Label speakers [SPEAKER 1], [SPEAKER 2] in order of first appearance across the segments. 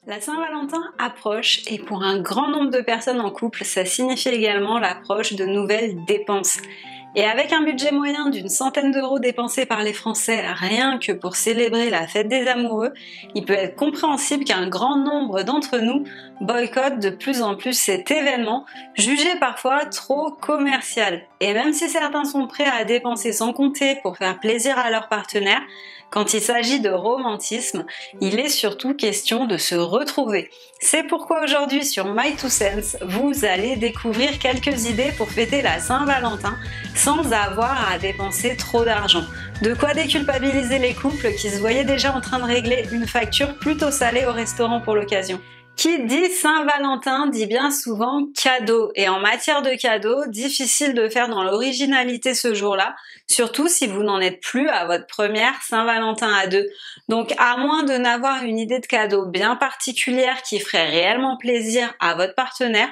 [SPEAKER 1] La Saint-Valentin approche et pour un grand nombre de personnes en couple, ça signifie également l'approche de nouvelles dépenses. Et avec un budget moyen d'une centaine d'euros dépensés par les Français rien que pour célébrer la fête des amoureux, il peut être compréhensible qu'un grand nombre d'entre nous boycottent de plus en plus cet événement, jugé parfois trop commercial. Et même si certains sont prêts à dépenser sans compter pour faire plaisir à leur partenaire, quand il s'agit de romantisme, il est surtout question de se retrouver. C'est pourquoi aujourd'hui sur My Two Cents, vous allez découvrir quelques idées pour fêter la Saint-Valentin sans avoir à dépenser trop d'argent. De quoi déculpabiliser les couples qui se voyaient déjà en train de régler une facture plutôt salée au restaurant pour l'occasion. Qui dit Saint-Valentin dit bien souvent cadeau. Et en matière de cadeau, difficile de faire dans l'originalité ce jour-là, surtout si vous n'en êtes plus à votre première Saint-Valentin à deux. Donc à moins de n'avoir une idée de cadeau bien particulière qui ferait réellement plaisir à votre partenaire,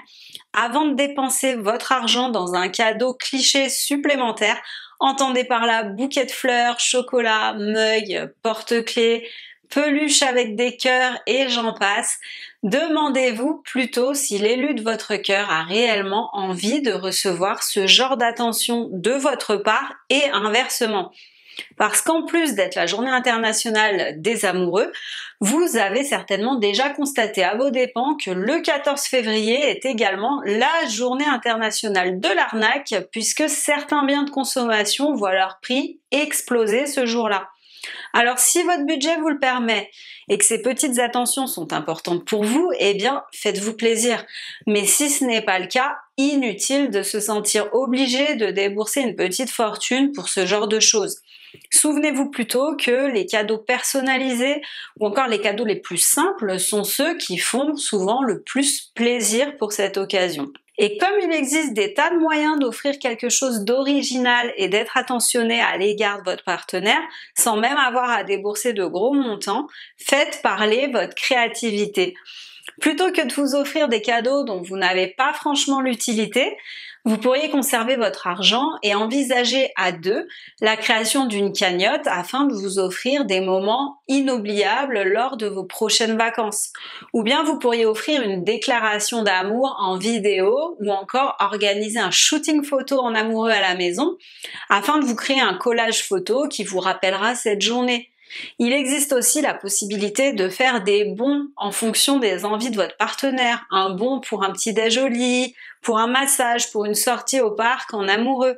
[SPEAKER 1] avant de dépenser votre argent dans un cadeau cliché supplémentaire, entendez par là bouquet de fleurs, chocolat, mug, porte-clés, peluche avec des cœurs et j'en passe, demandez-vous plutôt si l'élu de votre cœur a réellement envie de recevoir ce genre d'attention de votre part et inversement. Parce qu'en plus d'être la journée internationale des amoureux, vous avez certainement déjà constaté à vos dépens que le 14 février est également la journée internationale de l'arnaque puisque certains biens de consommation voient leur prix exploser ce jour-là. Alors si votre budget vous le permet et que ces petites attentions sont importantes pour vous, eh bien faites-vous plaisir. Mais si ce n'est pas le cas, inutile de se sentir obligé de débourser une petite fortune pour ce genre de choses. Souvenez-vous plutôt que les cadeaux personnalisés ou encore les cadeaux les plus simples sont ceux qui font souvent le plus plaisir pour cette occasion. Et comme il existe des tas de moyens d'offrir quelque chose d'original et d'être attentionné à l'égard de votre partenaire, sans même avoir à débourser de gros montants, faites parler votre créativité. Plutôt que de vous offrir des cadeaux dont vous n'avez pas franchement l'utilité, vous pourriez conserver votre argent et envisager à deux la création d'une cagnotte afin de vous offrir des moments inoubliables lors de vos prochaines vacances. Ou bien vous pourriez offrir une déclaration d'amour en vidéo ou encore organiser un shooting photo en amoureux à la maison afin de vous créer un collage photo qui vous rappellera cette journée. Il existe aussi la possibilité de faire des bons en fonction des envies de votre partenaire. Un bon pour un petit déj au lit, pour un massage, pour une sortie au parc en amoureux.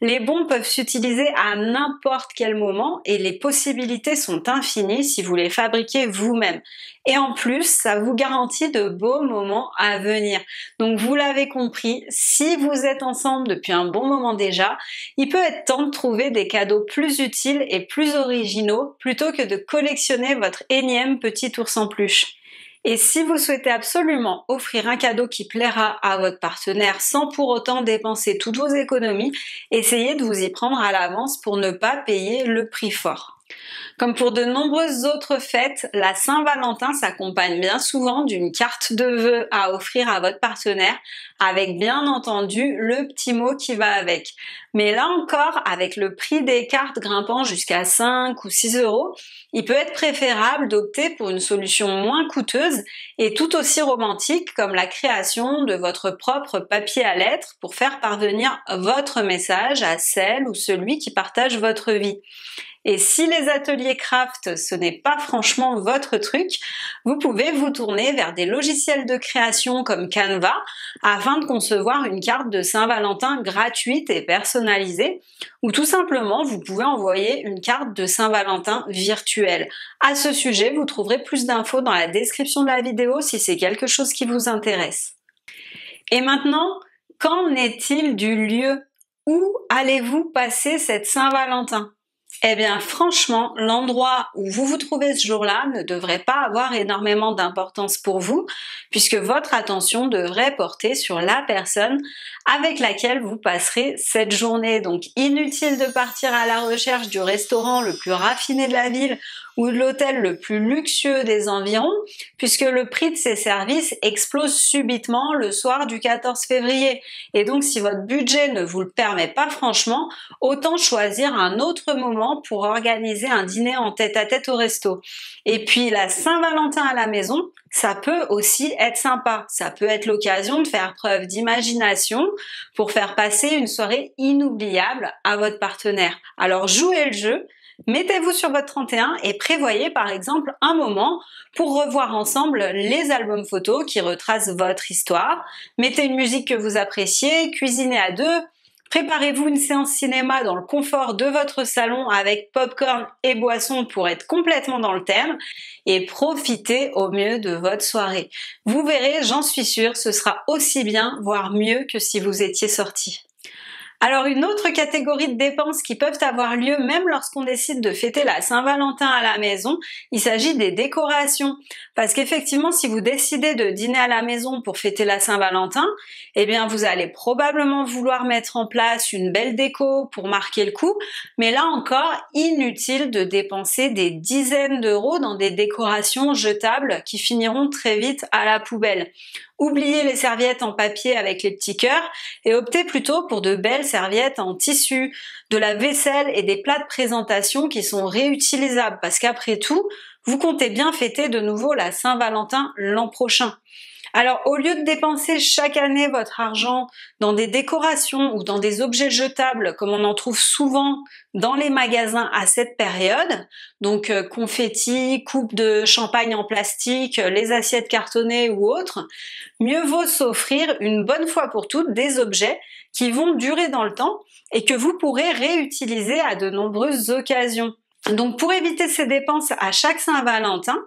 [SPEAKER 1] Les bons peuvent s'utiliser à n'importe quel moment et les possibilités sont infinies si vous les fabriquez vous-même. Et en plus, ça vous garantit de beaux moments à venir. Donc vous l'avez compris, si vous êtes ensemble depuis un bon moment déjà, il peut être temps de trouver des cadeaux plus utiles et plus originaux plutôt que de collectionner votre énième petit ours en peluche. Et si vous souhaitez absolument offrir un cadeau qui plaira à votre partenaire sans pour autant dépenser toutes vos économies, essayez de vous y prendre à l'avance pour ne pas payer le prix fort. Comme pour de nombreuses autres fêtes, la Saint-Valentin s'accompagne bien souvent d'une carte de vœux à offrir à votre partenaire, avec bien entendu le petit mot qui va avec. Mais là encore, avec le prix des cartes grimpant jusqu'à 5 ou 6 euros, il peut être préférable d'opter pour une solution moins coûteuse et tout aussi romantique comme la création de votre propre papier à lettres pour faire parvenir votre message à celle ou celui qui partage votre vie. Et si les ateliers craft, ce n'est pas franchement votre truc, vous pouvez vous tourner vers des logiciels de création comme Canva afin de concevoir une carte de Saint-Valentin gratuite et personnalisée, ou tout simplement vous pouvez envoyer une carte de Saint-Valentin virtuelle. À ce sujet, vous trouverez plus d'infos dans la description de la vidéo si c'est quelque chose qui vous intéresse. Et maintenant, qu'en est-il du lieu? Où allez-vous passer cette Saint-Valentin? Eh bien franchement, l'endroit où vous vous trouvez ce jour-là ne devrait pas avoir énormément d'importance pour vous, puisque votre attention devrait porter sur la personne avec laquelle vous passerez cette journée. Donc inutile de partir à la recherche du restaurant le plus raffiné de la ville ou de l'hôtel le plus luxueux des environs, puisque le prix de ces services explose subitement le soir du 14 février. Et donc si votre budget ne vous le permet pas franchement, autant choisir un autre moment moment pour organiser un dîner en tête-à-tête au resto. Et puis la Saint-Valentin à la maison, ça peut aussi être sympa. Ça peut être l'occasion de faire preuve d'imagination pour faire passer une soirée inoubliable à votre partenaire. Alors jouez le jeu. Mettez-vous sur votre 31 et prévoyez par exemple un moment pour revoir ensemble les albums photos qui retracent votre histoire. Mettez une musique que vous appréciez, cuisinez à deux, préparez-vous une séance cinéma dans le confort de votre salon avec popcorn et boissons pour être complètement dans le thème et profitez au mieux de votre soirée. Vous verrez, j'en suis sûre, ce sera aussi bien, voire mieux que si vous étiez sortis. Alors une autre catégorie de dépenses qui peuvent avoir lieu même lorsqu'on décide de fêter la Saint-Valentin à la maison, il s'agit des décorations. Parce qu'effectivement, si vous décidez de dîner à la maison pour fêter la Saint-Valentin, eh bien vous allez probablement vouloir mettre en place une belle déco pour marquer le coup, mais là encore, inutile de dépenser des dizaines d'euros dans des décorations jetables qui finiront très vite à la poubelle. Oubliez les serviettes en papier avec les petits cœurs et optez plutôt pour de belles serviettes en tissu, de la vaisselle et des plats de présentation qui sont réutilisables parce qu'après tout, vous comptez bien fêter de nouveau la Saint-Valentin l'an prochain. Alors au lieu de dépenser chaque année votre argent dans des décorations ou dans des objets jetables comme on en trouve souvent dans les magasins à cette période, donc confettis, coupes de champagne en plastique, les assiettes cartonnées ou autres, mieux vaut s'offrir une bonne fois pour toutes des objets qui vont durer dans le temps et que vous pourrez réutiliser à de nombreuses occasions. Donc pour éviter ces dépenses à chaque Saint-Valentin,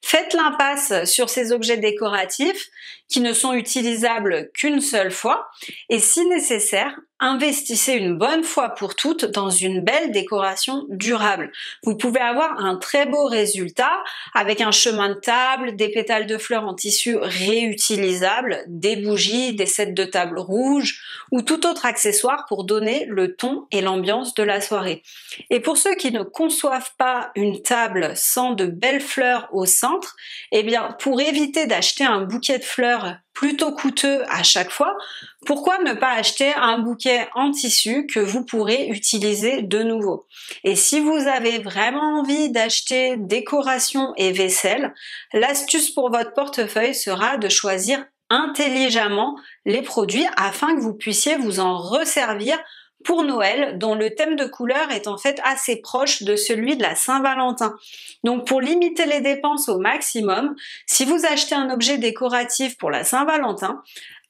[SPEAKER 1] faites l'impasse sur ces objets décoratifs qui ne sont utilisables qu'une seule fois et si nécessaire, investissez une bonne fois pour toutes dans une belle décoration durable. Vous pouvez avoir un très beau résultat avec un chemin de table, des pétales de fleurs en tissu réutilisables, des bougies, des sets de table rouges ou tout autre accessoire pour donner le ton et l'ambiance de la soirée. Et pour ceux qui ne conçoivent pas une table sans de belles fleurs au centre, eh bien pour éviter d'acheter un bouquet de fleurs plutôt coûteux à chaque fois, pourquoi ne pas acheter un bouquet en tissu que vous pourrez utiliser de nouveau? Et si vous avez vraiment envie d'acheter décoration et vaisselle, l'astuce pour votre portefeuille sera de choisir intelligemment les produits afin que vous puissiez vous en resservir pour Noël, dont le thème de couleur est en fait assez proche de celui de la Saint-Valentin. Donc pour limiter les dépenses au maximum, si vous achetez un objet décoratif pour la Saint-Valentin,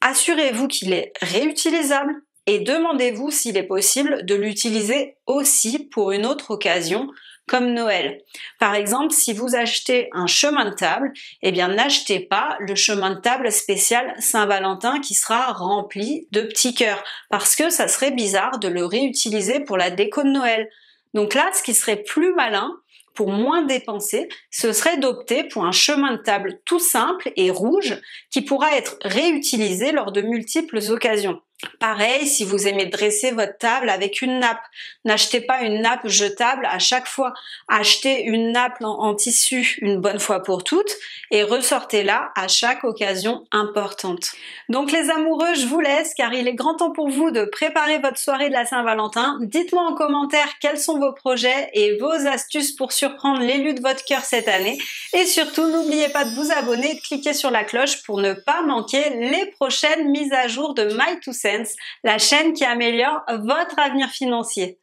[SPEAKER 1] assurez-vous qu'il est réutilisable et demandez-vous s'il est possible de l'utiliser aussi pour une autre occasion comme Noël. Par exemple, si vous achetez un chemin de table, eh bien n'achetez pas le chemin de table spécial Saint-Valentin qui sera rempli de petits cœurs, parce que ça serait bizarre de le réutiliser pour la déco de Noël. Donc là, ce qui serait plus malin, pour moins dépenser, ce serait d'opter pour un chemin de table tout simple et rouge qui pourra être réutilisé lors de multiples occasions. Pareil, si vous aimez dresser votre table avec une nappe, n'achetez pas une nappe jetable à chaque fois. Achetez une nappe en tissu une bonne fois pour toutes et ressortez-la à chaque occasion importante. Donc les amoureux, je vous laisse car il est grand temps pour vous de préparer votre soirée de la Saint-Valentin. Dites-moi en commentaire quels sont vos projets et vos astuces pour surprendre l'élu de votre cœur cette année. Et surtout, n'oubliez pas de vous abonner et de cliquer sur la cloche pour ne pas manquer les prochaines mises à jour de My2Cents, la chaîne qui améliore votre avenir financier.